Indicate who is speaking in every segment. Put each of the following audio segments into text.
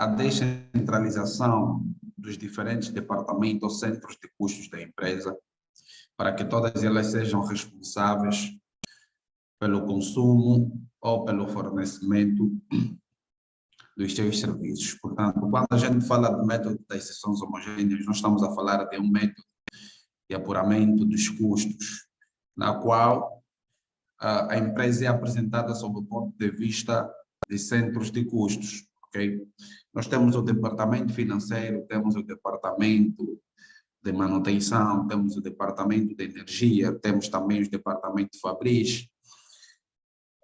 Speaker 1: a descentralização dos diferentes departamentos ou centros de custos da empresa, para que todas elas sejam responsáveis pelo consumo ou pelo fornecimento dos seus serviços. Portanto, quando a gente fala do método das seções homogêneas, nós estamos a falar de um método de apuramento dos custos, na qual a empresa é apresentada sob o ponto de vista de centros de custos. Okay? Nós temos o departamento financeiro, temos o departamento de manutenção, temos o departamento de energia, temos também o departamento de fabris.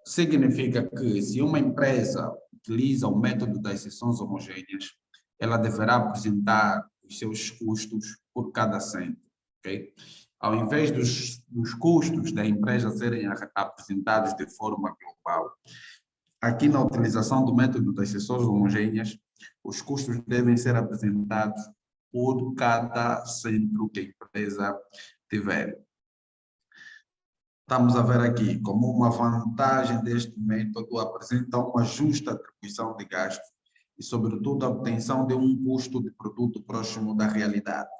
Speaker 1: Significa que se uma empresa utiliza o método das seções homogêneas, ela deverá apresentar os seus custos por cada centro. Okay? Ao invés dos custos da empresa serem apresentados de forma global, aqui na utilização do método das seções homogêneas, os custos devem ser apresentados por cada centro que a empresa tiver. Estamos a ver aqui como uma vantagem deste método apresenta uma justa atribuição de gastos e, sobretudo, a obtenção de um custo de produto próximo da realidade.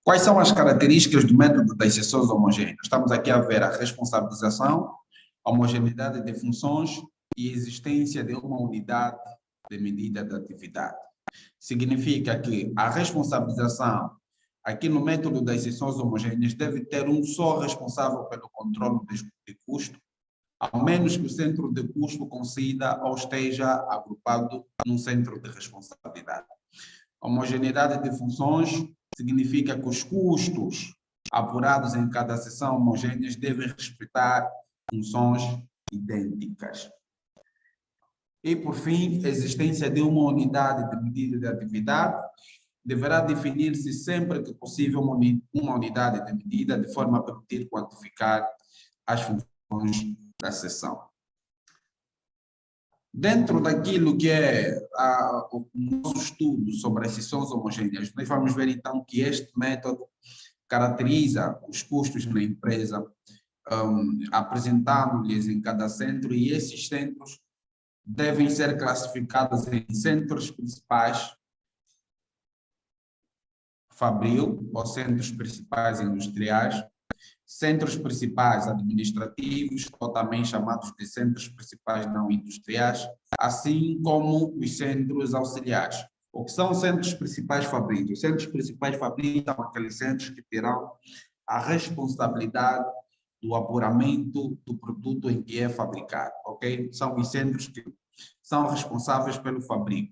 Speaker 1: Quais são as características do método das seções homogêneas? Estamos aqui a ver a responsabilização, a homogeneidade de funções e a existência de uma unidade de medida de atividade. Significa que a responsabilização, aqui no método das seções homogêneas, deve ter um só responsável pelo controle de custo, ao menos que o centro de custo coincida ou esteja agrupado num centro de responsabilidade. A homogeneidade de funções significa que os custos apurados em cada seção homogênea devem respeitar funções idênticas. E, por fim, a existência de uma unidade de medida de atividade deverá definir-se sempre que possível uma unidade de medida de forma a permitir quantificar as funções da seção. Dentro daquilo que é o nosso estudo sobre as seções homogêneas, nós vamos ver então que este método caracteriza os custos na empresa, apresentando-lhes em cada centro, e esses centros devem ser classificados em centros principais fabril ou centros principais industriais, centros principais administrativos, ou também chamados de centros principais não industriais, assim como os centros auxiliares. O que são centros principais fabril? Os centros principais fabril são aqueles centros que terão a responsabilidade do apuramento do produto em que é fabricado, ok? São os centros que são responsáveis pelo fabrico.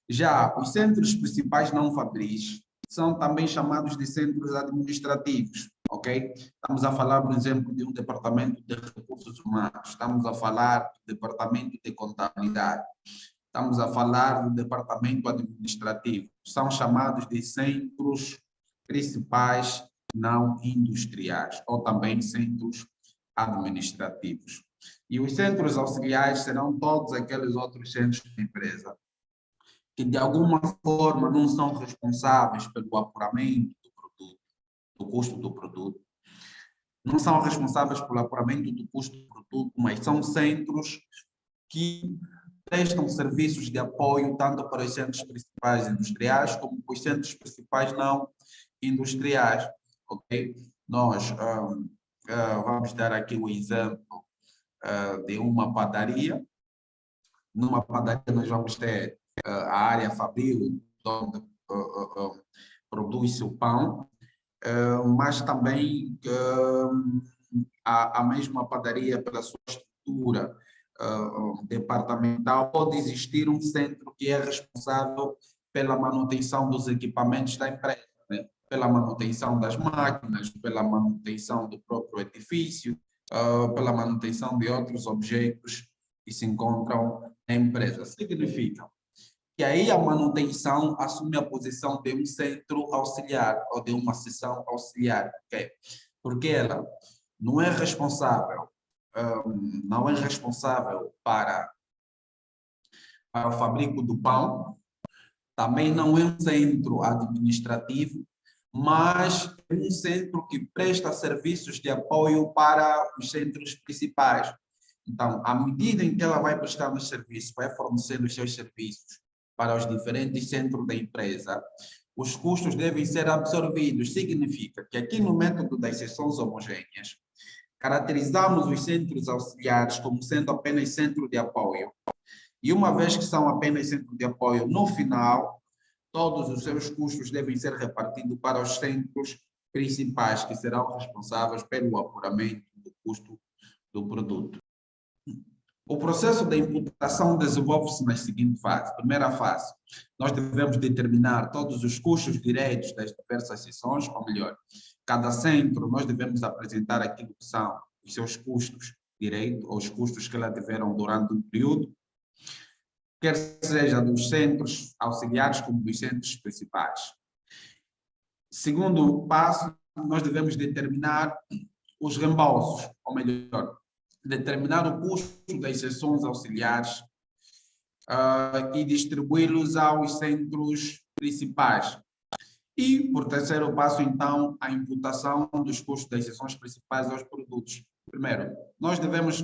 Speaker 1: Já os centros principais não fabris são também chamados de centros administrativos, ok? Estamos a falar, por exemplo, de um departamento de recursos humanos, estamos a falar do departamento de contabilidade, estamos a falar do departamento administrativo, são chamados de centros principais não industriais, ou também centros administrativos. E os centros auxiliares serão todos aqueles outros centros da empresa que de alguma forma não são responsáveis pelo apuramento do produto, do custo do produto, não são responsáveis pelo apuramento do custo do produto, mas são centros que prestam serviços de apoio tanto para os centros principais industriais como para os centros principais não industriais, ok? Nós vamos dar aqui o exemplo de uma padaria. Numa padaria nós vamos ter a área fabril, onde produz-se o pão, mas também a mesma padaria, pela sua estrutura departamental, pode existir um centro que é responsável pela manutenção dos equipamentos da empresa, né? Pela manutenção das máquinas, pela manutenção do próprio edifício, pela manutenção de outros objetos que se encontram na empresa. Significa que aí a manutenção assume a posição de um centro auxiliar ou de uma seção auxiliar, okay? Porque ela não é responsável, para o fabrico do pão, também não é um centro administrativo, mas é um centro que presta serviços de apoio para os centros principais. Então, à medida em que ela vai prestar os serviços, vai fornecer os seus serviços para os diferentes centros da empresa, os custos devem ser absorvidos. Significa que aqui no método das seções homogêneas, caracterizamos os centros auxiliares como sendo apenas centro de apoio. E uma vez que são apenas centro de apoio, no final, todos os seus custos devem ser repartidos para os centros principais, que serão responsáveis pelo apuramento do custo do produto. O processo de imputação desenvolve-se nas seguintes fases. Primeira fase, nós devemos determinar todos os custos diretos das diversas seções, ou melhor, cada centro nós devemos apresentar aquilo que são os seus custos direitos, ou os custos que ela tiveram durante um período, quer seja dos centros auxiliares como dos centros principais. Segundo passo, nós devemos determinar os reembolsos, ou melhor, determinar o custo das seções auxiliares e distribuí-los aos centros principais. E, por terceiro passo, então, a imputação dos custos das seções principais aos produtos. Primeiro, nós devemos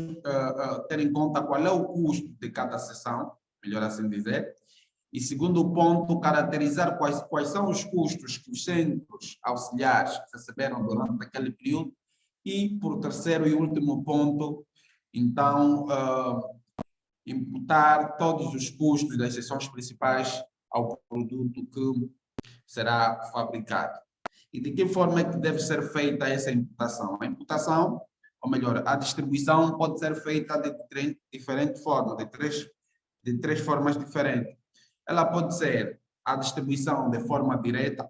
Speaker 1: ter em conta qual é o custo de cada seção, melhor assim dizer. E, segundo ponto, caracterizar quais são os custos que os centros auxiliares receberam durante aquele período. E, por terceiro e último ponto, então, imputar todos os custos das seções principais ao produto que será fabricado. E de que forma é que deve ser feita essa imputação? A imputação, ou melhor, a distribuição pode ser feita de diferente forma, de três formas diferentes. Ela pode ser a distribuição de forma direta,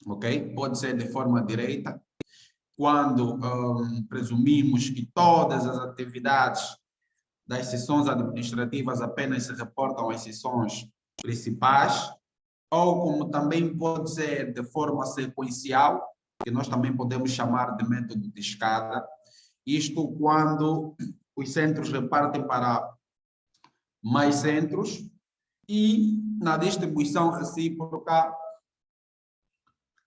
Speaker 1: ok? Pode ser de forma direta, quando presumimos que todas as atividades das seções administrativas apenas se reportam às seções principais, ou como também pode ser de forma sequencial, que nós também podemos chamar de método de escada, isto quando os centros repartem para mais centros e na distribuição recíproca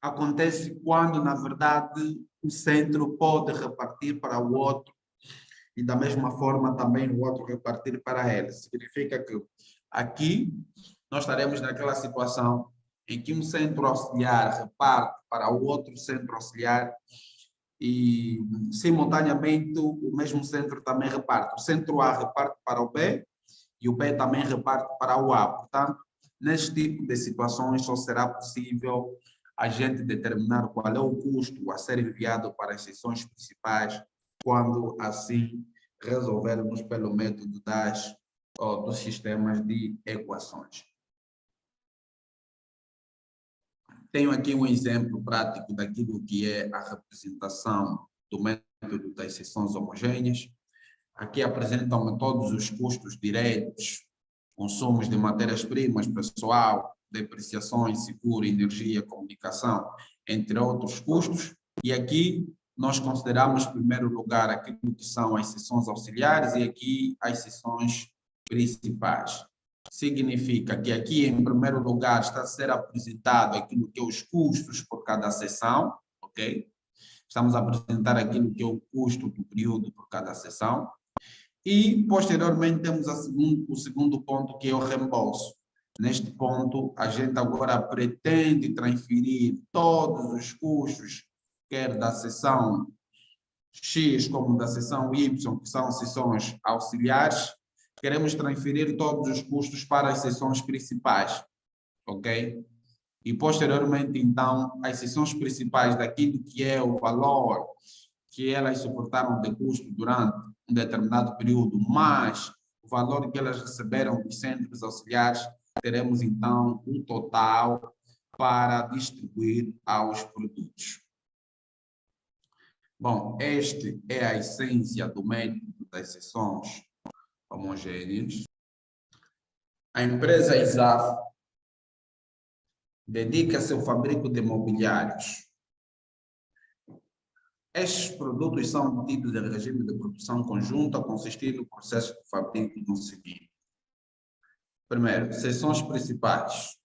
Speaker 1: acontece quando, na verdade, o centro pode repartir para o outro e da mesma forma também o outro repartir para ele. Significa que aqui nós estaremos naquela situação em que um centro auxiliar reparte para o outro centro auxiliar e, simultaneamente, o mesmo centro também reparte. O centro A reparte para o B e o B também reparte para o A. Portanto, neste tipo de situações só será possível a gente determinar qual é o custo a ser enviado para as seções principais quando assim resolvermos pelo método dos sistemas de equações. Tenho aqui um exemplo prático daquilo que é a representação do método das seções homogêneas. Aqui apresentam todos os custos diretos, consumos de matérias-primas, pessoal, depreciações, seguro, energia, comunicação, entre outros custos. E aqui nós consideramos, em primeiro lugar, aquilo que são as seções auxiliares e aqui as seções principais. Significa que aqui, em primeiro lugar, está a ser apresentado aquilo que é os custos por cada seção, ok? Estamos a apresentar aquilo que é o custo do período por cada seção. E, posteriormente, temos o segundo ponto, que é o reembolso. Neste ponto, a gente agora pretende transferir todos os custos, quer da seção X como da seção Y, que são seções auxiliares, queremos transferir todos os custos para as seções principais, ok? E, posteriormente, então, as seções principais daquilo que é o valor que elas suportaram de custo durante um determinado período, mais o valor que elas receberam dos centros auxiliares, teremos então um total para distribuir aos produtos. Bom, este é a essência do método das seções homogêneas. A empresa ISAF dedica-se ao fabrico de mobiliários. Estes produtos são tidos em regime de produção conjunta, consistindo no processo de fabrico no seguinte. Primeiro, seções principais.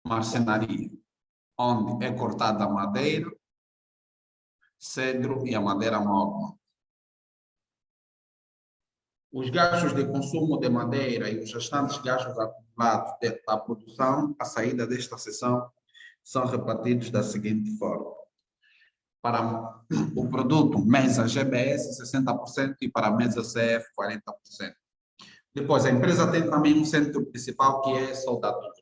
Speaker 1: Marcenaria, onde é cortada a madeira, cedro e a madeira móvel. Os gastos de consumo de madeira e os restantes gastos acumulados da produção, à saída desta seção, são repartidos da seguinte forma. Para o produto mesa GBS, 60% e para a mesa CF, 40%. Depois, a empresa tem também um centro principal que é soldadura.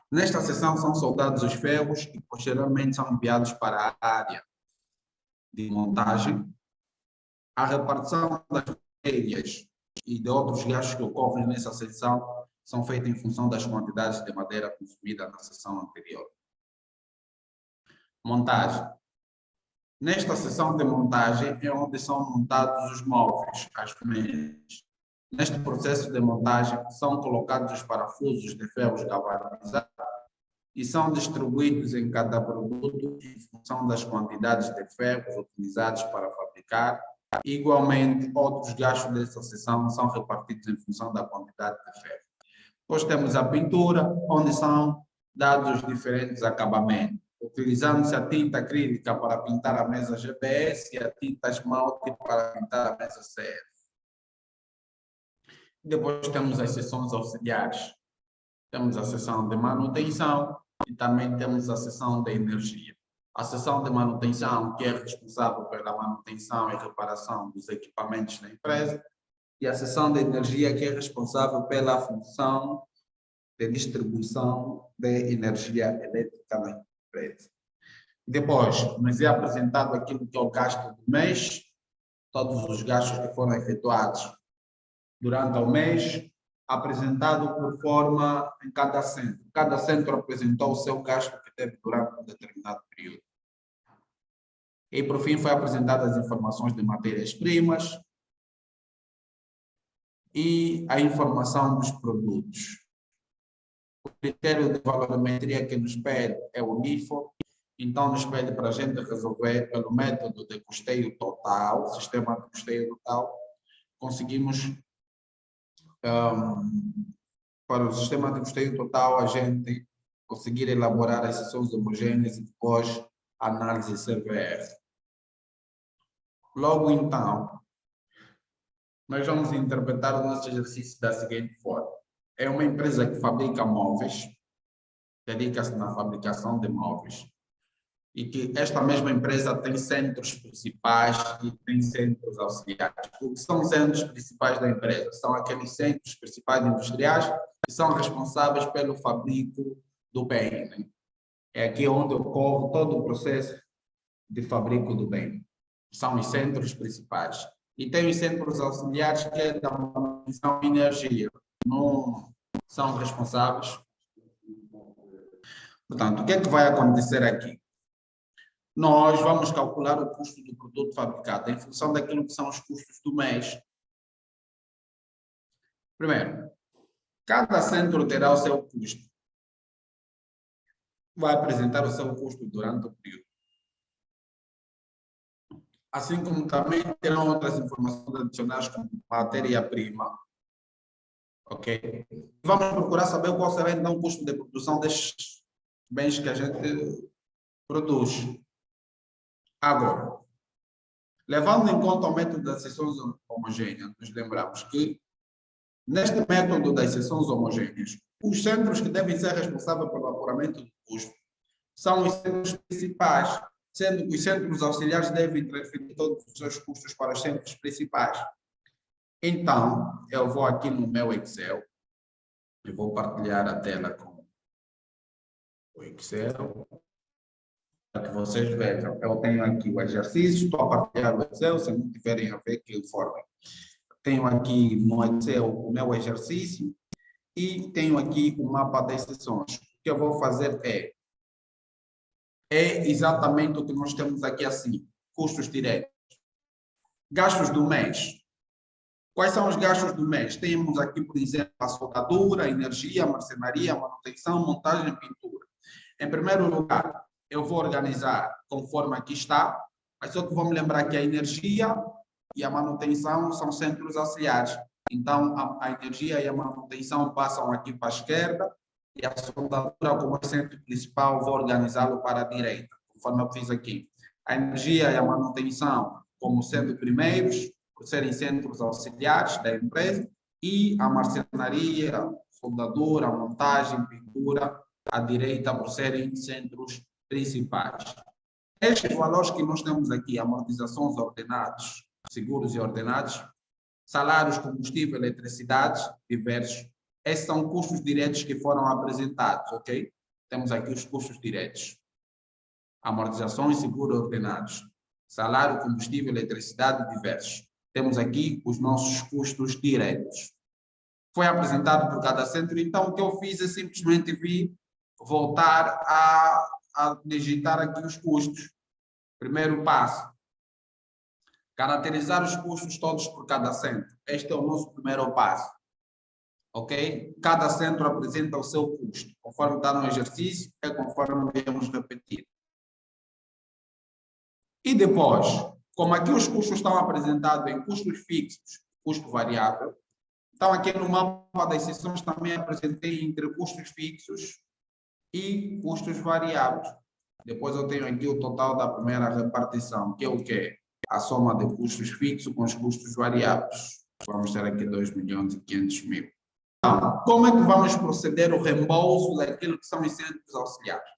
Speaker 1: Nesta seção são soldados os ferros e posteriormente são enviados para a área de montagem. A repartição das matérias e de outros gastos que ocorrem nessa seção são feitas em função das quantidades de madeira consumida na seção anterior. Montagem. Nesta seção de montagem é onde são montados os móveis, as mesas. Neste processo de montagem são colocados os parafusos de ferros galvanizados e são distribuídos em cada produto em função das quantidades de ferros utilizados para fabricar. Igualmente, outros gastos dessa seção são repartidos em função da quantidade de ferro. Depois temos a pintura, onde são dados diferentes acabamentos, utilizando-se a tinta acrílica para pintar a mesa GPS e a tinta esmalte para pintar a mesa CF. Depois temos as seções auxiliares. Temos a seção de manutenção e também temos a seção de energia. A seção de manutenção, que é responsável pela manutenção e reparação dos equipamentos da empresa, e a seção de energia, que é responsável pela função de distribuição de energia elétrica na empresa. Depois, nos é apresentado aquilo que é o gasto do mês, todos os gastos que foram efetuados durante o mês, apresentado por forma em cada centro. Cada centro apresentou o seu gasto que teve durante um determinado período. E, por fim, foi apresentadas as informações de matérias-primas e a informação dos produtos. O critério de valorimetria que nos pede é o NIFO, então nos pede para a gente resolver pelo método de custeio total, sistema de custeio total, conseguimos, para o sistema de custeio total, a gente conseguir elaborar as seções homogêneas e depois a análise CVR. Logo então, nós vamos interpretar o nosso exercício da seguinte forma. É uma empresa que fabrica móveis, dedica-se na fabricação de móveis, e que esta mesma empresa tem centros principais e tem centros auxiliares. O que são os centros principais da empresa? São aqueles centros principais industriais que são responsáveis pelo fabrico do bem, né? É aqui onde ocorre todo o processo de fabrico do bem. São os centros principais. E tem os centros auxiliares que é da manutenção e energia. Não são responsáveis. Portanto, o que é que vai acontecer aqui? Nós vamos calcular o custo do produto fabricado em função daquilo que são os custos do mês. Primeiro, cada centro terá o seu custo. Vai apresentar o seu custo durante o período. Assim como também terão outras informações adicionais como matéria-prima. Ok? Vamos procurar saber qual será então o custo de produção destes bens que a gente produz. Agora, levando em conta o método das seções homogêneas, nos lembramos que neste método das seções homogêneas, os centros que devem ser responsáveis pelo apuramento do custo são os centros principais, sendo que os centros auxiliares devem transferir todos os seus custos para os centros principais. Então, eu vou aqui no meu Excel, eu vou partilhar a tela com o Excel, para que vocês vejam. Eu tenho aqui o exercício, estou a partilhar o Excel, se não tiverem a ver, que informem. Tenho aqui no Excel o meu exercício e tenho aqui o mapa das seções. O que eu vou fazer é exatamente o que nós temos aqui assim, custos diretos. Gastos do mês. Quais são os gastos do mês? Temos aqui, por exemplo, a soldadura, a energia, a marcenaria, a manutenção, montagem e pintura. Em primeiro lugar, eu vou organizar conforme aqui está, mas só que vamos lembrar que a energia e a manutenção são centros auxiliares. Então, a energia e a manutenção passam aqui para a esquerda e a soldadura, como é centro principal, vou organizá-lo para a direita, conforme eu fiz aqui. A energia e a manutenção como sendo primeiros, por serem centros auxiliares da empresa, e a marcenaria, soldadura, montagem, pintura, à direita, por serem centros principais. Estes valores que nós temos aqui, amortizações ordenados, seguros e ordenados, salários, combustível, eletricidade, diversos, esses são custos diretos que foram apresentados, ok? Temos aqui os custos diretos. Amortizações, seguros ordenados, salário, combustível, eletricidade, diversos. Temos aqui os nossos custos diretos. Foi apresentado por cada centro, então o que eu fiz é simplesmente vir voltar a digitar aqui os custos. Primeiro passo, caracterizar os custos todos por cada centro. Este é o nosso primeiro passo. Ok? Cada centro apresenta o seu custo. Conforme está no exercício, é conforme devemos repetir. E depois, como aqui os custos estão apresentados em custos fixos, custo variável, então aqui no mapa das seções também apresentei entre custos fixos e custos variáveis. Depois eu tenho aqui o total da primeira repartição, que é o quê? A soma de custos fixos com os custos variáveis. Vamos ter aqui 2.500.000. Então, como é que vamos proceder o reembolso daquilo que são os centros auxiliares?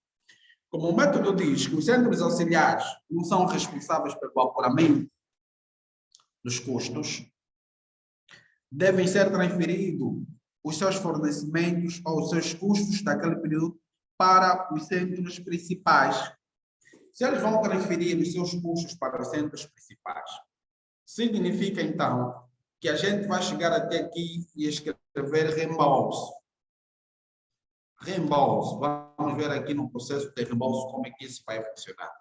Speaker 1: Como o método diz que os centros auxiliares não são responsáveis pelo apuramento dos custos, devem ser transferidos os seus fornecimentos ou os seus custos daquele período para os centros principais. Se eles vão transferir os seus custos para os centros principais, significa então que a gente vai chegar até aqui e escrever reembolso. Reembolso. Vamos ver aqui no processo de reembolso como é que isso vai funcionar.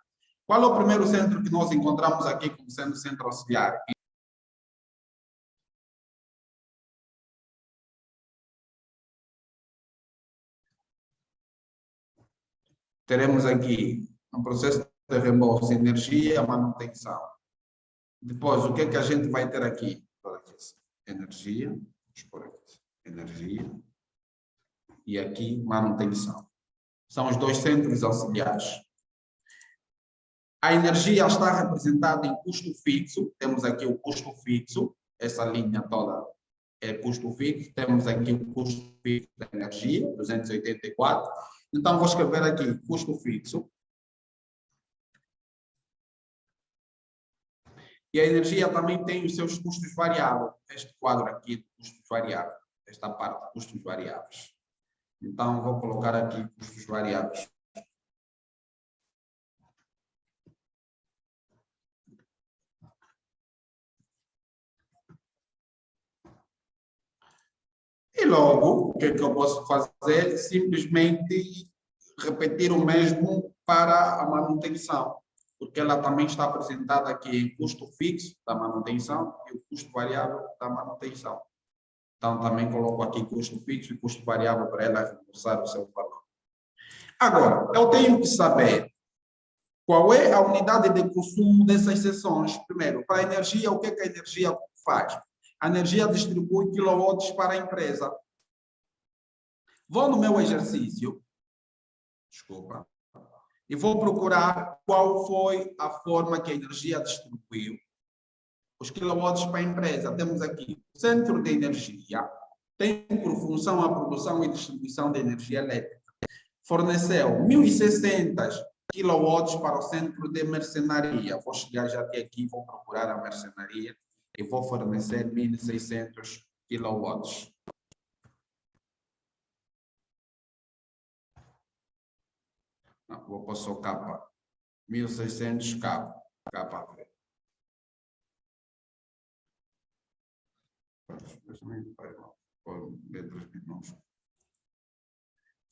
Speaker 1: Qual é o primeiro centro que nós encontramos aqui como sendo centro auxiliar? Teremos aqui um processo de reembolso, energia, manutenção. Depois, o que é que a gente vai ter aqui? Energia, vamos por aqui, energia, e aqui manutenção. São os dois centros auxiliares. A energia está representada em custo fixo, temos aqui o custo fixo, essa linha toda é custo fixo, temos aqui o custo fixo da energia, 284. Então, vou escrever aqui custo fixo. E a energia também tem os seus custos variáveis. Este quadro aqui de custos variáveis, esta parte de custos variáveis. Então, vou colocar aqui custos variáveis. E logo, o que é que eu posso fazer? Simplesmente repetir o mesmo para a manutenção, porque ela também está apresentada aqui em custo fixo da manutenção e o custo variável da manutenção. Então, também coloco aqui custo fixo e custo variável para ela reforçar o seu valor. Agora, eu tenho que saber qual é a unidade de consumo dessas seções. Primeiro, para a energia, o que é que a energia faz? A energia distribui quilowatts para a empresa. Vou no meu exercício, desculpa, e vou procurar qual foi a forma que a energia distribuiu os quilowatts para a empresa. Temos aqui o centro de energia, tem por função a produção e distribuição de energia elétrica. Forneceu 1.600 quilowatts para o centro de mercenaria. Vou chegar já até aqui, vou procurar a mercenaria e vou fornecer 1.600 quilowatts. Não, vou pôr só capa. 1.600 capa.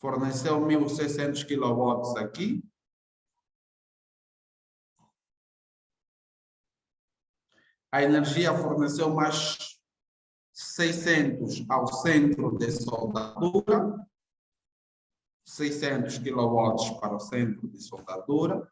Speaker 1: Forneceu 1.600 quilowatts aqui. A energia forneceu mais 600 ao centro de soldadura. 600 quilowatts para o centro de soldadura.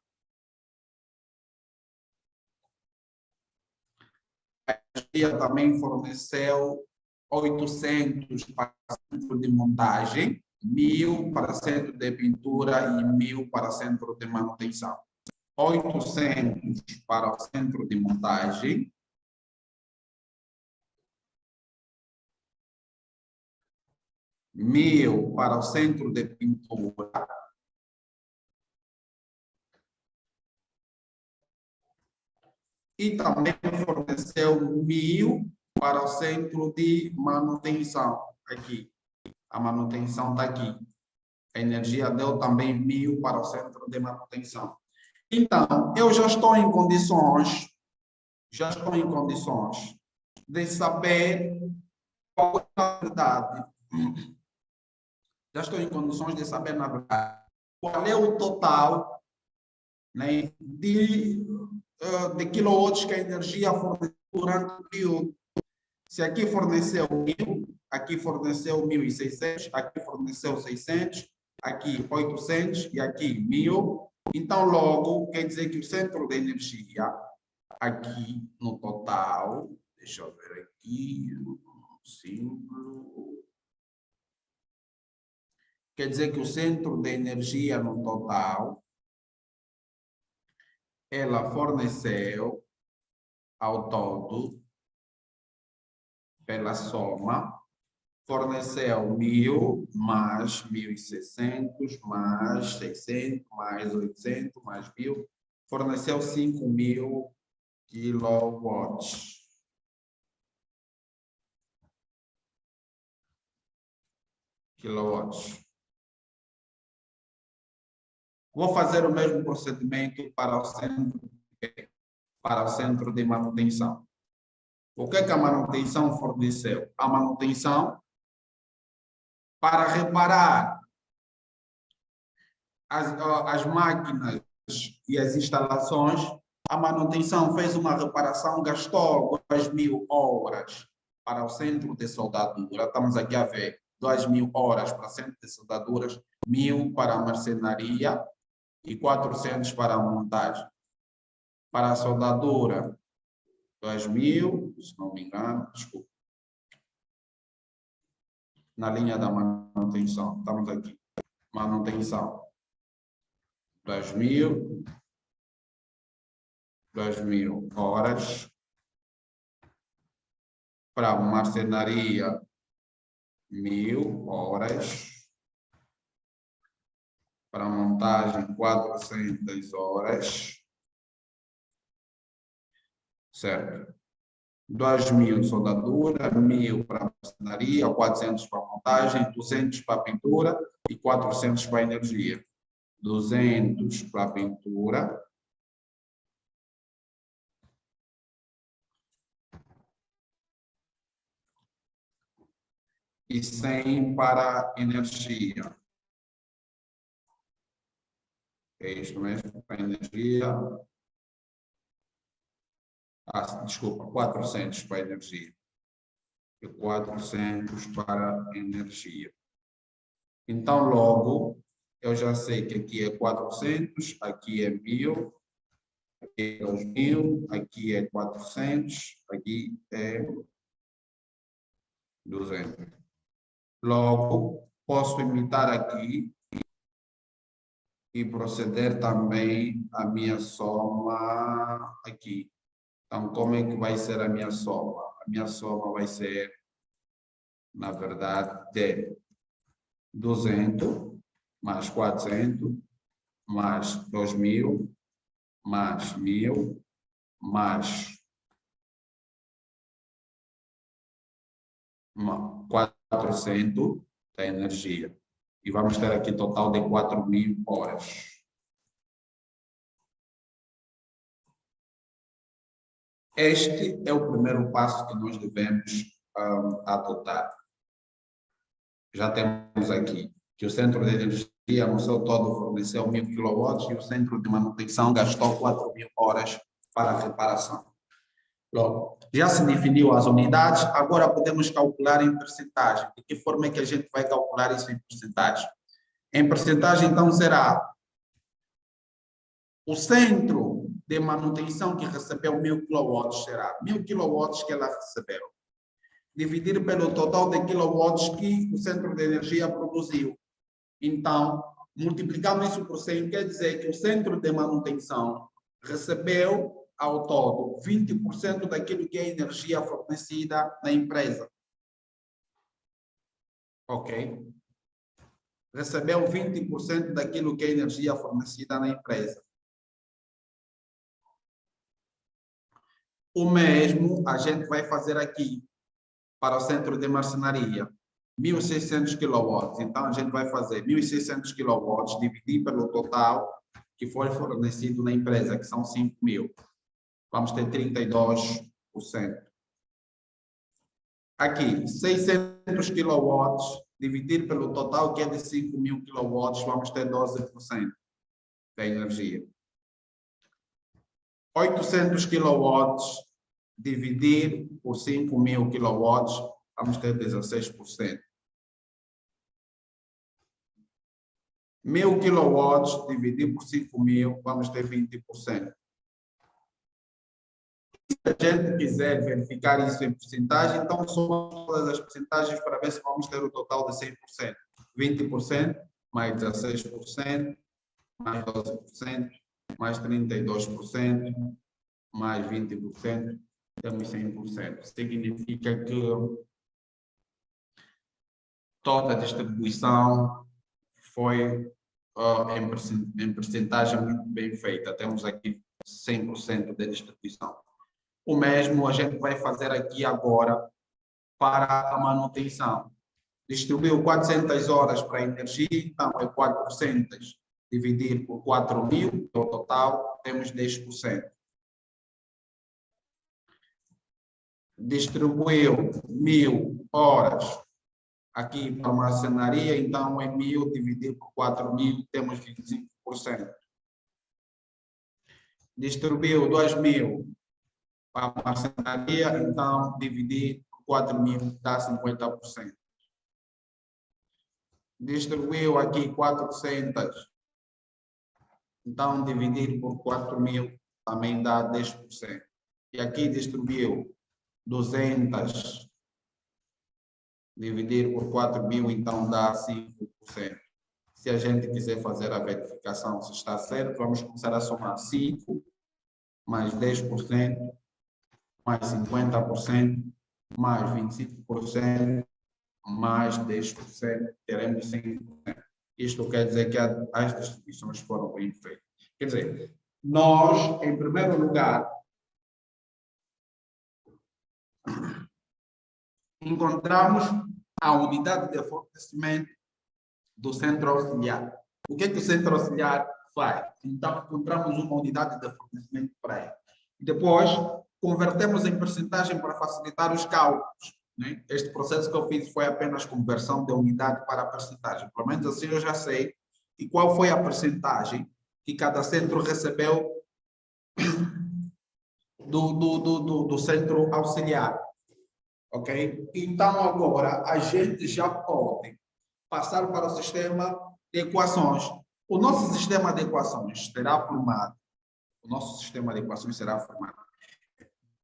Speaker 1: A energia também forneceu 800 para o centro de montagem, 1.000 para o centro de pintura e 1.000 para o centro de manutenção. 800 para o centro de montagem, 1.000 para o centro de pintura e também forneceu 1.000 para o centro de manutenção. Aqui, a manutenção está aqui. A energia deu também 1.000 para o centro de manutenção. Então, eu já estou em condições de saber qual é a verdade. Já estou em condições de saber, na verdade, qual é o total, né, de quilowatts que a energia forneceu durante o período. Se aqui forneceu 1.000, aqui forneceu 1.600, aqui forneceu 600, aqui 800 e aqui 1.000. Então, logo, quer dizer que o centro de energia, aqui no total, deixa eu ver aqui, simples. Quer dizer que o centro de energia no total, ela forneceu ao todo, pela soma, forneceu 1.000 mais 1.600 mais 600 mais 800 mais 1.000, forneceu 5.000 quilowatts. Vou fazer o mesmo procedimento para o centro de manutenção. O que a manutenção forneceu? A manutenção, para reparar as máquinas e as instalações, a manutenção fez uma reparação, gastou 2.000 horas para o centro de soldadura. Estamos aqui a ver 2.000 horas para o centro de soldaduras, 1.000 para a marcenaria e 400 para a montagem. Para a soldadura, 2.000, se não me engano, desculpa. Na linha da manutenção, estamos aqui. Manutenção. 2.000 horas. Para a marcenaria, 1.000 horas. Para a montagem, 400 horas. Certo? 2.000 soldadura, 1.000 para a marcenaria, 400 para a montagem, 200 para a pintura e 400 para a energia. 200 para a pintura. E 100 para a energia. É isso mesmo, para a energia. Desculpa, 400 para a energia. E 400 para a energia. Então, logo, eu já sei que aqui é 400, aqui é 1.000, aqui é 2.000, aqui é 400, aqui é 200. Logo, posso imitar aqui e proceder também a minha soma aqui. Então, como é que vai ser a minha soma? A minha soma vai ser, na verdade, de 200 mais 400 mais 2.000 mais 1.000 mais 400 da energia. E vamos ter aqui total de 4.000 horas. Este é o primeiro passo que nós devemos adotar. Já temos aqui que o centro de energia no seu todo forneceu 1.000 kW e o centro de manutenção gastou 4.000 horas para a reparação. Logo, já se definiu as unidades, agora podemos calcular em percentagem. De que forma é que a gente vai calcular isso em percentagem? Em percentagem, então, será o centro de manutenção que recebeu 1.000 kW será 1.000 kW que ela recebeu, dividir pelo total de kilowatts que o centro de energia produziu. Então, multiplicando isso por 100, quer dizer que o centro de manutenção recebeu, ao todo, 20% daquilo que é energia fornecida na empresa. ok? Recebeu 20% daquilo que é energia fornecida na empresa. O mesmo a gente vai fazer aqui para o centro de marcenaria. 1.600 kW. Então, a gente vai fazer 1.600 kW dividir pelo total que foi fornecido na empresa, que são 5.000. Vamos ter 32%. Aqui, 600 kW dividir pelo total, que é de 5.000 kW, vamos ter 12% da energia. 800 kW dividir por 5.000 kW, vamos ter 16%. 1.000 kW dividir por 5.000, vamos ter 20%. Se a gente quiser verificar isso em porcentagem, então somamos todas as porcentagens para ver se vamos ter o total de 100%. 20%, mais 16%, mais 12%, mais 32%, mais 20%, temos 100%. Significa que toda a distribuição foi em porcentagem muito bem feita. Temos aqui 100% de distribuição. O mesmo a gente vai fazer aqui agora para a manutenção. Distribuiu 400 horas para a energia, então é 400 dividir por 4.000, no total temos 10%. Distribuiu 1.000 horas aqui para a marcenaria, então é 1.000 dividido por 4.000, temos 25%. Distribuiu 2.000 para a marcenaria, então dividir por 4.000 dá 50%. Distribuiu aqui 400, então dividir por 4.000 também dá 10%. E aqui distribuiu 200, dividir por 4.000, então dá 5%. Se a gente quiser fazer a verificação se está certo, vamos começar a somar 5 mais 10%, mais 50%, mais 25%, mais 10%, teremos 5%. Isto quer dizer que as distribuições foram bem feitas. Quer dizer, nós, em primeiro lugar, encontramos a unidade de fornecimento do centro auxiliar. O que é que o centro auxiliar faz? Então, encontramos uma unidade de fornecimento para ele. Depois, convertemos em percentagem para facilitar os cálculos. Né? Este processo que eu fiz foi apenas conversão de unidade para percentagem. Pelo menos assim eu já sei. E qual foi a percentagem que cada centro recebeu do centro auxiliar. Ok? Então, agora, a gente já pode passar para o sistema de equações. O nosso sistema de equações será formado. O nosso sistema de equações será formado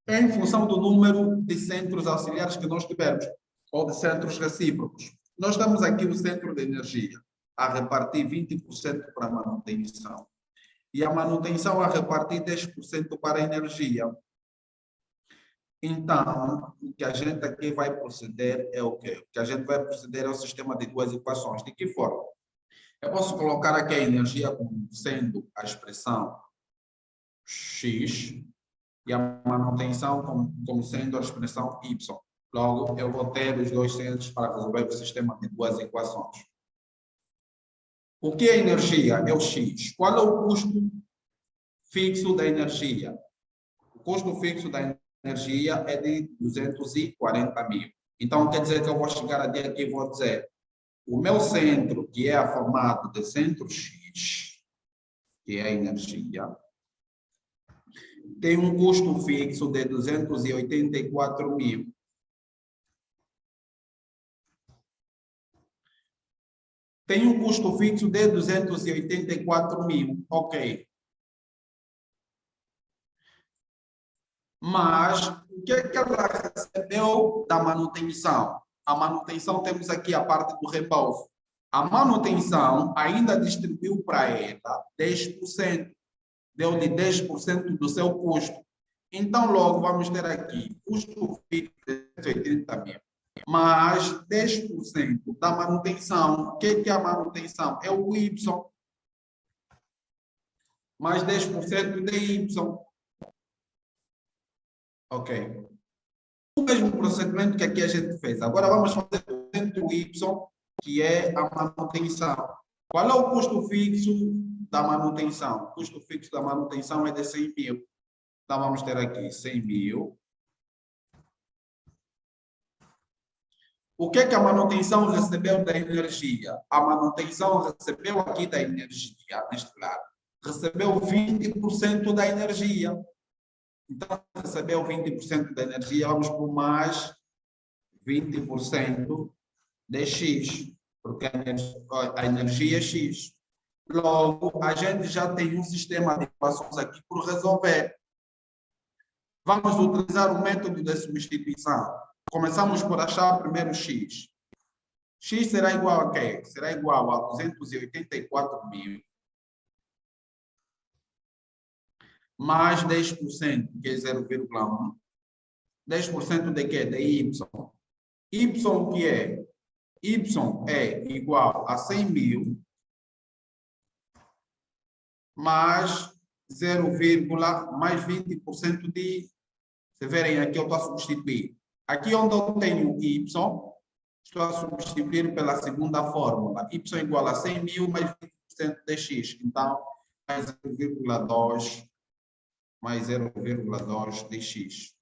Speaker 1: em função do número de centros auxiliares que nós tivermos, ou de centros recíprocos. Nós temos aqui o centro de energia, a repartir 20% para a manutenção. E a manutenção a repartir 10% para a energia. Então, o que a gente aqui vai proceder é o quê? O que a gente vai proceder é o sistema de duas equações. De que forma? Eu posso colocar aqui a energia como sendo a expressão X e a manutenção como sendo a expressão Y. Logo, eu vou ter os dois centros para resolver o sistema de duas equações. O que é energia? É o X. Qual é o custo fixo da energia? O custo fixo da energia é de 240.000. Então, quer dizer que eu vou chegar aqui e vou dizer o meu centro, que é formado de centro X, que é a energia, tem um custo fixo de 284.000. Tem um custo fixo de 284.000, ok. Mas o que é que ela recebeu da manutenção? A manutenção, temos aqui a parte do reembolso. A manutenção ainda distribuiu para ela 10%. Deu-lhe 10% do seu custo. Então, logo, vamos ter aqui custo fixo de 280.000. mais 10% da manutenção. O que é a manutenção? É o Y. Mais 10% de Y. Ok. O mesmo procedimento que aqui a gente fez. Agora vamos fazer o Y, que é a manutenção. Qual é o custo fixo da manutenção? O custo fixo da manutenção é de 100 mil. Então vamos ter aqui 100 mil. O que a manutenção recebeu da energia? A manutenção recebeu aqui da energia, neste lado. Recebeu 20% da energia. Então, recebeu 20% da energia, vamos por mais 20% de X, porque a energia é X. Logo, a gente já tem um sistema de equações aqui por resolver. Vamos utilizar o método de substituição. Começamos por achar primeiro X. X será igual a quê? Será igual a 284 mil mais 10%, que é 0,1. 10% de quê? De Y. Y que é? Y é igual a 100 mil mais 0, mais 20% de... Se verem aqui, eu estou a substituir. Aqui onde eu tenho Y, estou a substituir pela segunda fórmula. Y igual a 100 mil mais 20% de X. Então, mais 0,2 mais 0,2 de X.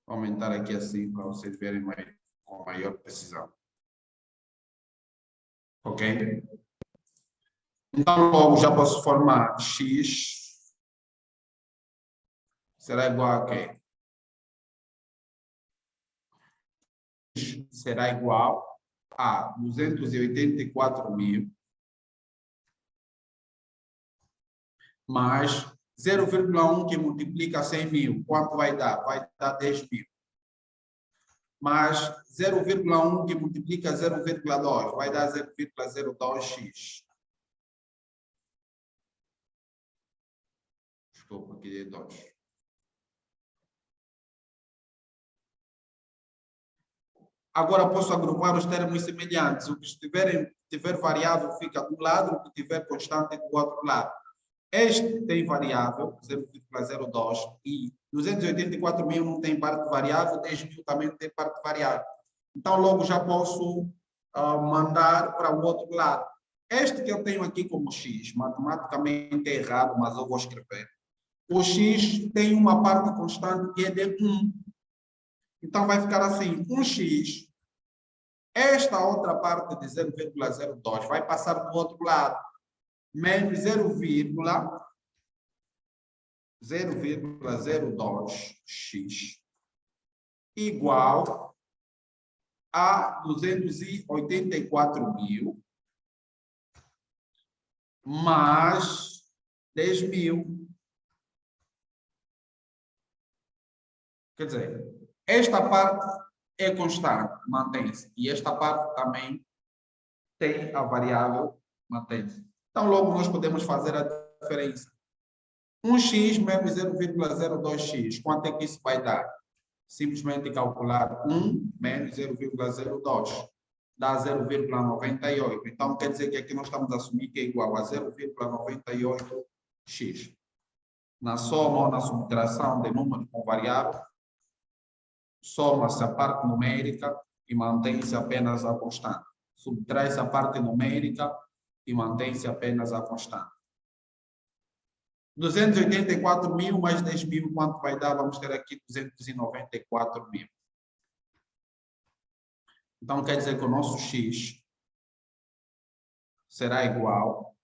Speaker 1: Vou aumentar aqui assim para vocês verem com maior precisão. Ok? Então, logo já posso formar X será igual a quê? X será igual a 284 mil mais 0,1 que multiplica 100 mil. Quanto vai dar? Vai dar 10 mil. Mais 0,1 que multiplica 0,2 vai dar 0,02x. Desculpa, aqui é 2. Agora posso agrupar os termos semelhantes. O que tiver variável fica de um lado, o que tiver constante do outro lado. Este tem variável, 0,02, e 284 mil não tem parte variável, 10 mil também não tem parte variável. Então, logo já posso mandar para o outro lado. Este que eu tenho aqui como X, matematicamente é errado, mas eu vou escrever. O X tem uma parte constante que é de 1. Então, vai ficar assim, 1x, esta outra parte de 0,02 vai passar do outro lado, menos 0,02x igual a 284 mil mais 10 mil. Quer dizer, esta parte é constante, mantém-se. E esta parte também tem a variável, mantém-se. Então, logo nós podemos fazer a diferença. 1x menos 0,02x. Quanto é que isso vai dar? Simplesmente calcular 1 menos 0,02. Dá 0,98. Então, quer dizer que aqui nós estamos a assumir que é igual a 0,98x. Na soma ou na subtração de número com variável, soma-se a parte numérica e mantém-se apenas a constante. Subtrai-se a parte numérica e mantém-se apenas a constante. 284 mil mais 10 mil, quanto vai dar? Vamos ter aqui 294 mil. Então, quer dizer que o nosso X será igual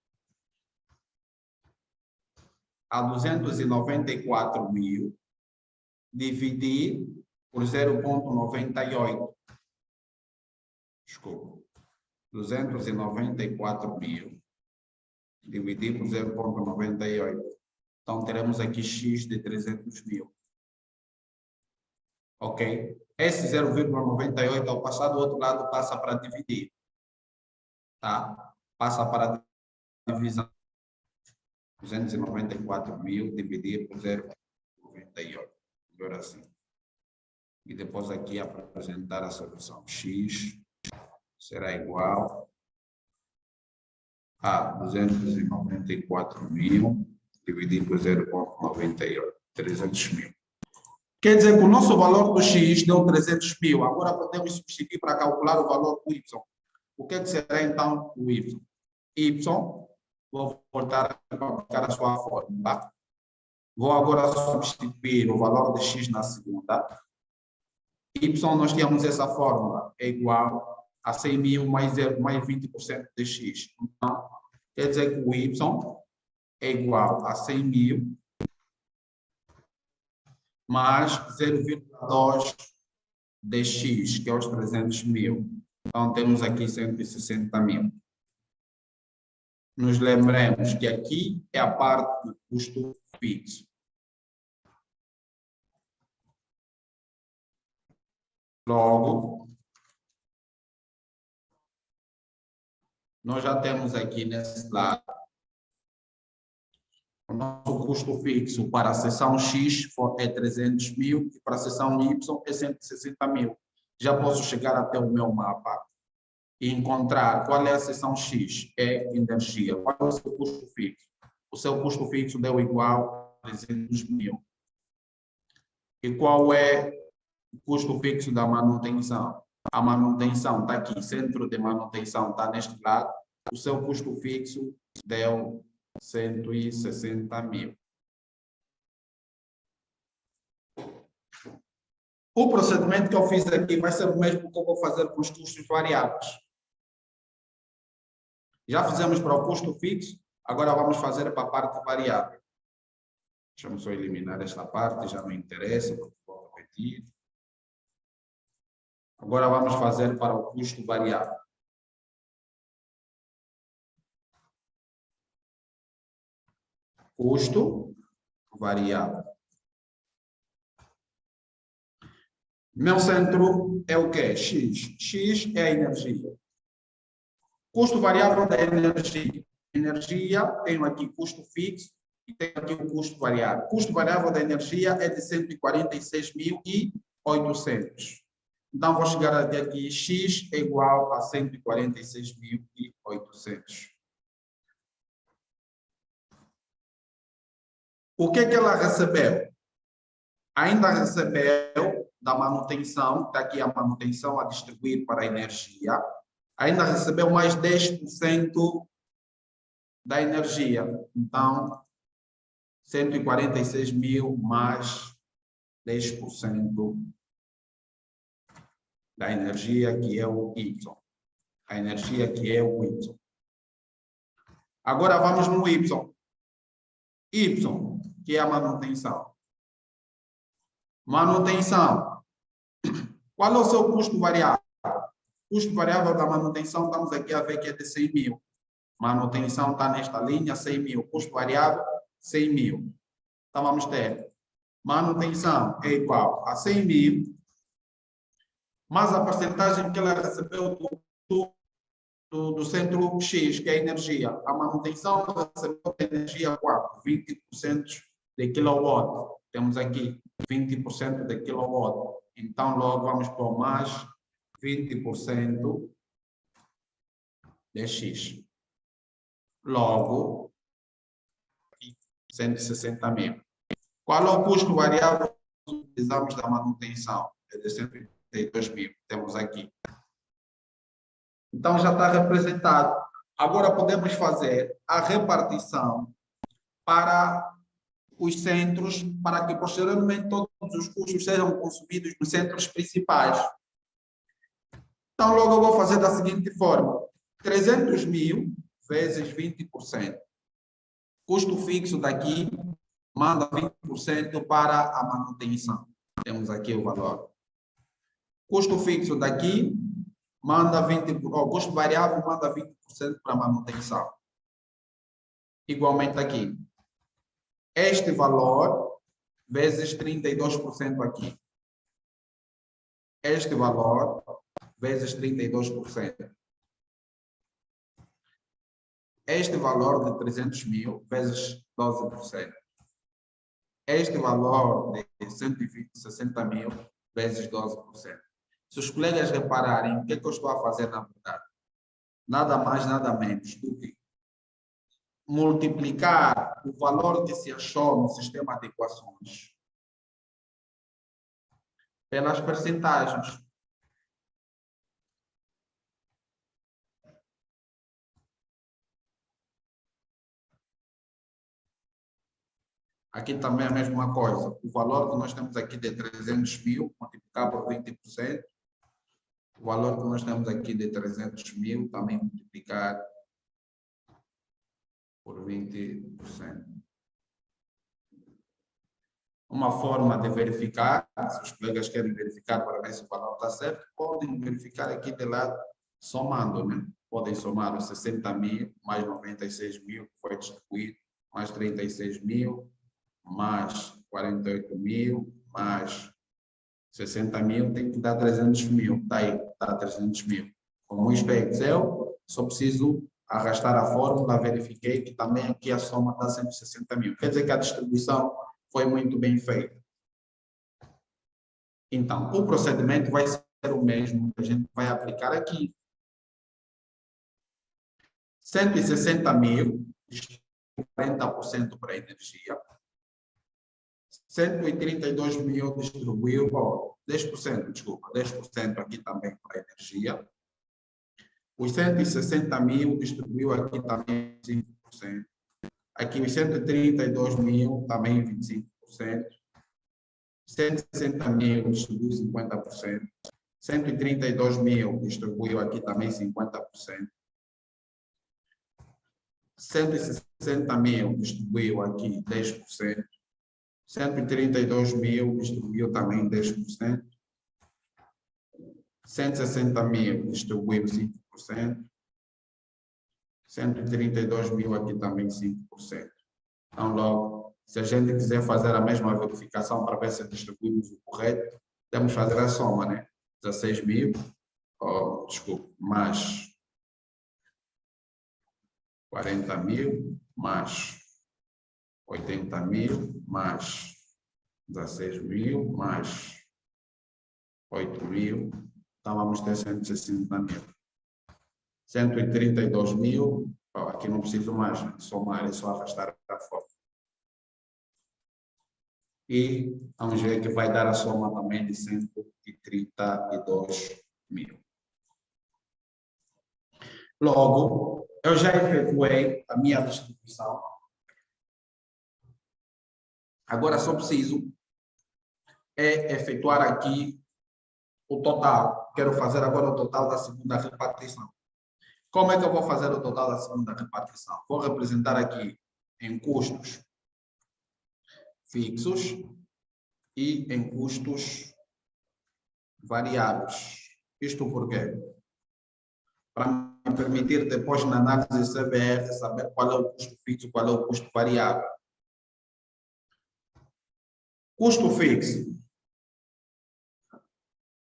Speaker 1: a 294 mil dividir por 0,98. Desculpa. 294 mil dividir por 0,98. Então, teremos aqui X de 300 mil. Ok? Esse 0,98, ao passar do outro lado, passa para dividir. Tá? Passa para a divisão. 294 mil dividir por 0,98. Melhor assim. e depois aqui apresentar a solução. X será igual a 294.000 dividido por 0,98, 300 mil. Quer dizer que o nosso valor do X deu 300 mil. Agora podemos substituir para calcular o valor do Y. O que será então o Y? Y, vou voltar para aplicar a sua fórmula. Vou agora substituir o valor de X na segunda. Y, nós tínhamos essa fórmula, é igual a 100 mil mais 20% de X. Então, quer dizer que o Y é igual a 100 mil mais 0,2 dx, que é os 300 mil. Então, temos aqui 160 mil. Nos lembremos que aqui é a parte do custo fixo. Logo, nós já temos aqui nesse lado o nosso custo fixo para a seção X é 300 mil e para a seção Y é 160 mil. Já posso chegar até o meu mapa e encontrar qual é a seção X, é energia. Qual é o seu custo fixo? O seu custo fixo deu igual a 300 mil. E qual é o custo fixo da manutenção? A manutenção está aqui, centro de manutenção está neste lado. O seu custo fixo deu 160 mil. O procedimento que eu fiz aqui vai ser o mesmo que eu vou fazer com os custos variáveis. Já fizemos para o custo fixo, agora vamos fazer para a parte variável. Deixa eu só eliminar esta parte, já não interessa, porque vou repetir. Agora vamos fazer para o custo variável. Custo variável. Meu centro é o quê? X. X é a energia. Custo variável da energia. Energia, tenho aqui custo fixo e tenho aqui o custo variável. Custo variável da energia é de 146.800. Então, vou chegar até aqui. X é igual a 146.800. O que ela recebeu? Ainda recebeu da manutenção, está aqui a manutenção a distribuir para a energia, ainda recebeu mais 10% da energia. Então, 146 mil mais 10% da energia, que é o Y. A energia que é o Y. Agora vamos no Y. Y, que é a manutenção. Manutenção. Qual é o seu custo variável? Custo variável da manutenção, estamos aqui a ver que é de 100 mil. Manutenção está nesta linha, 100 mil. Custo variável, 100 mil. Então, vamos ter manutenção é igual a 100 mil, mas a porcentagem que ela recebeu do centro X, que é a energia. A manutenção recebeu energia 4, 20% de kilowatt. Temos aqui 20% de kilowatt. Então, logo vamos por mais 20% de X. Logo, 160 mil. Qual é o custo variável que utilizamos da manutenção? É de 132 mil. Temos aqui. Então, já está representado. Agora, podemos fazer a repartição para os centros, para que, posteriormente, todos os custos sejam consumidos nos centros principais. Então, logo eu vou fazer da seguinte forma. 300 mil vezes 20%. Custo fixo daqui, manda 20% para a manutenção. Temos aqui o valor. Custo fixo daqui, manda 20%, o custo variável manda 20% para a manutenção. Igualmente aqui. Este valor vezes 32% aqui. Este valor vezes 32%. Este valor de 300 mil vezes 12%. Este valor de 160 mil vezes 12%. Se os colegas repararem, o que é que eu estou a fazer na verdade? Nada mais, nada menos do que multiplicar o valor que se achou no sistema de equações pelas percentagens. Aqui também é a mesma coisa. O valor que nós temos aqui de 300 mil, multiplicar por 20%. O valor que nós temos aqui de 300 mil, também multiplicar por 20%. Uma forma de verificar, se os colegas querem verificar para ver se o valor está certo, podem verificar aqui de lado, somando, né? Podem somar os 60 mil, mais 96 mil que foi distribuído, mais 36 mil, mais 48 mil, mais 60 mil, tem que dar 300 mil. Está aí, está 300 mil. Como isto é Excel, só preciso arrastar a fórmula, verifiquei que também aqui a soma está 160 mil. Quer dizer que a distribuição foi muito bem feita. Então, o procedimento vai ser o mesmo que a gente vai aplicar aqui. 160 mil, 40% para a energia. 132 mil distribuiu, 10%, desculpa, 10% aqui também para a energia. Os 160 mil distribuiu aqui também 5%. Aqui os 132 mil também 25%. 160 mil distribuiu 50%. 132 mil distribuiu aqui também 50%. 160 mil distribuiu aqui 10%. 132 mil distribuiu também 10%. 160 mil distribuiu 5%. 132 mil aqui também 5%. Então, logo, se a gente quiser fazer a mesma verificação para ver se distribuímos o correto, temos que fazer a soma, né? 16 mil, desculpa, mais 40 mil, mais 80 mil, mais 16 mil, mais 8 mil. Então, vamos ter 160 mil. 132 mil, aqui não preciso mais somar, é só arrastar para fora. E vamos ver que vai dar a soma também de 132 mil. Logo, eu já efetuei a minha distribuição. Agora só preciso efetuar aqui o total. Quero fazer agora o total da segunda repartição. Como é que eu vou fazer o total da segunda repartição? Vou representar aqui em custos fixos e em custos variáveis. Isto por quê? Para me permitir depois na análise CBR saber qual é o custo fixo e qual é o custo variável. Custo fixo.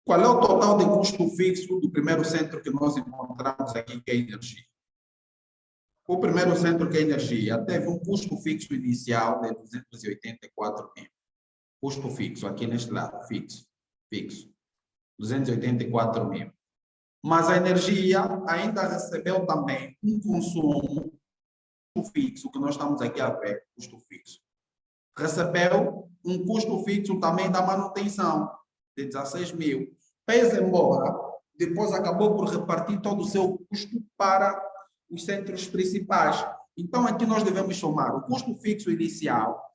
Speaker 1: Qual é o total de custo fixo do primeiro centro que nós encontramos aqui, que é a energia? O primeiro centro, que é a energia, teve um custo fixo inicial de 284 mil. Custo fixo, aqui neste lado, fixo. 284 mil. Mas a energia ainda recebeu também um consumo fixo, que nós estamos aqui a ver, custo fixo. Recebeu um custo fixo também da manutenção, de 16 mil. Fez embora, depois acabou por repartir todo o seu custo para os centros principais. Então, aqui nós devemos somar o custo fixo inicial,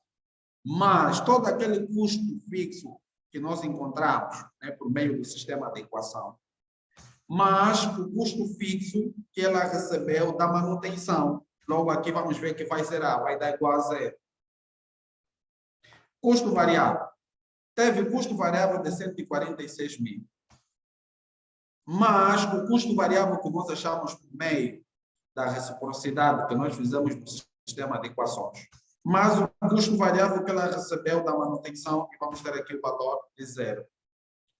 Speaker 1: mais todo aquele custo fixo que nós encontramos, né, por meio do sistema de equação, mais o custo fixo que ela recebeu da manutenção. Logo aqui vamos ver que vai zerar, vai dar igual a zero. Custo variável. Teve custo variável de 146 mil. Mas o custo variável que nós achamos por meio da reciprocidade que nós fizemos no sistema de equações, mas o custo variável que ela recebeu da manutenção, e vamos ter aqui o valor de zero.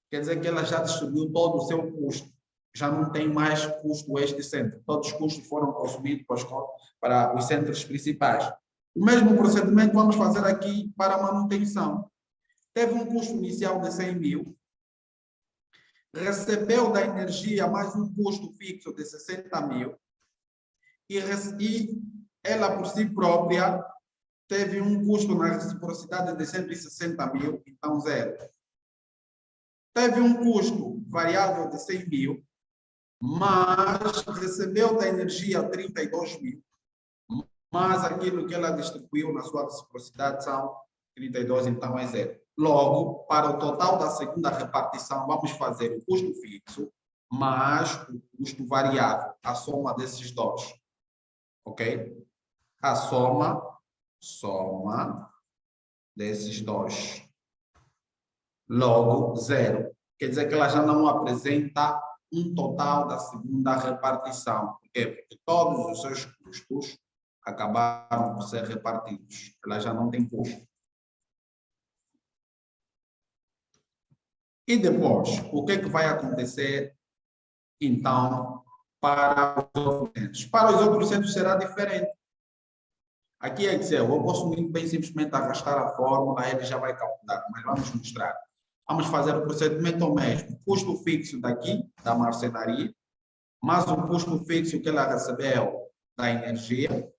Speaker 1: Quer dizer que ela já distribuiu todo o seu custo. Já não tem mais custo este centro. Todos os custos foram consumidos para os centros principais. O mesmo procedimento vamos fazer aqui para a manutenção. Teve um custo inicial de 100 mil, recebeu da energia mais um custo fixo de 60 mil e ela por si própria teve um custo na reciprocidade de 160 mil, então zero. Teve um custo variável de 100 mil, mas recebeu da energia 32 mil, mas aquilo que ela distribuiu na sua reciprocidade são 32, então é zero. Logo, para o total da segunda repartição, vamos fazer o custo fixo mais o custo variável, a soma desses dois. Ok? A soma desses dois. Logo, zero. Quer dizer que ela já não apresenta um total da segunda repartição. Por quê? Porque todos os seus custos acabaram por ser repartidos. Ela já não tem custo. E depois, o que é que vai acontecer, então, para os outros centros? Para os outros centros será diferente. Aqui é Excel, eu posso muito bem simplesmente arrastar a fórmula, ele já vai calcular, mas vamos mostrar. Vamos fazer o procedimento mesmo. Custo fixo daqui, da marcenaria, mais o custo fixo que ela recebeu da energia,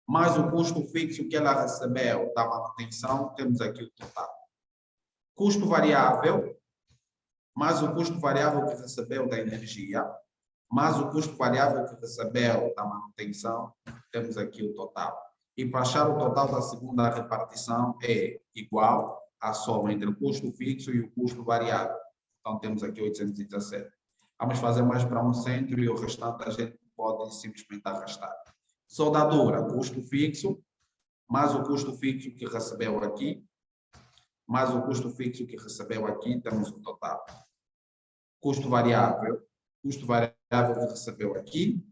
Speaker 1: mais o custo fixo que ela recebeu da manutenção, temos aqui o total. Custo variável, mais o custo variável que recebeu da energia, mais o custo variável que recebeu da manutenção, temos aqui o total. E para achar o total da segunda repartição é igual à soma entre o custo fixo e o custo variável. Então, temos aqui 817. Vamos fazer mais para um centro e o restante a gente pode simplesmente arrastar. Soldadura, custo fixo, mais o custo fixo que recebeu aqui, mais o custo fixo que recebeu aqui, temos o total. Custo variável que recebeu aqui,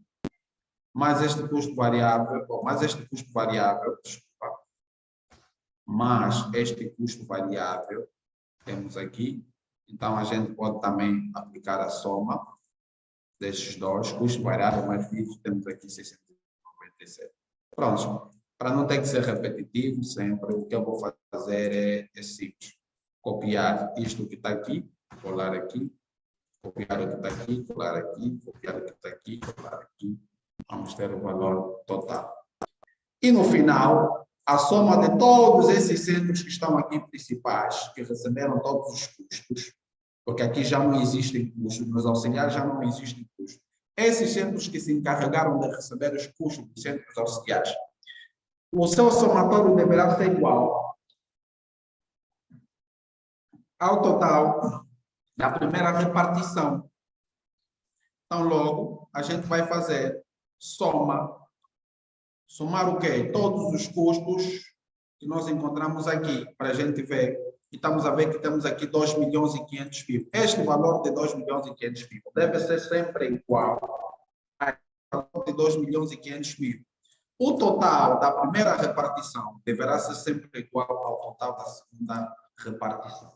Speaker 1: mais este custo variável, desculpa, mais este custo variável, temos aqui. Então, a gente pode também aplicar a soma destes dois, custo variável mais fixo, temos aqui 697. Pronto, para não ter que ser repetitivo sempre, o que eu vou fazer é simples. Copiar isto que está aqui, colar aqui, copiar o que está aqui, colar aqui, copiar o que está aqui, colar aqui. Vamos ter o valor total. E no final, a soma de todos esses centros que estão aqui principais, que receberam todos os custos, porque aqui já não existem custos, nos auxiliares já não existem custos. Esses centros que se encarregaram de receber os custos dos centros auxiliares, o seu somatório deverá ser igual ao total da primeira repartição. Então, logo, a gente vai fazer somar o quê? Todos os custos que nós encontramos aqui, para a gente ver. E estamos a ver que temos aqui 2.500.000. Este valor de 2.500.000 deve ser sempre igual ao valor de 2.500.000. O total da primeira repartição deverá ser sempre igual ao total da segunda repartição.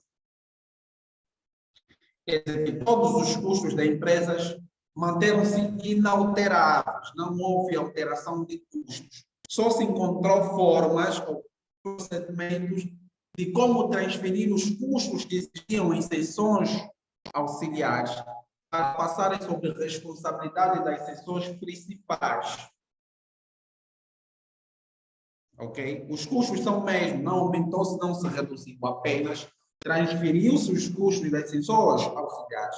Speaker 1: Quer dizer que todos os custos das empresas manteram-se inalterados, não houve alteração de custos. Só se encontrou formas ou procedimentos de como transferir os custos que existiam em seções auxiliares para passarem sob responsabilidade das seções principais. Ok? Os custos são mesmo, não aumentou-se, não se reduziu, apenas transferiu-se os custos das seções auxiliares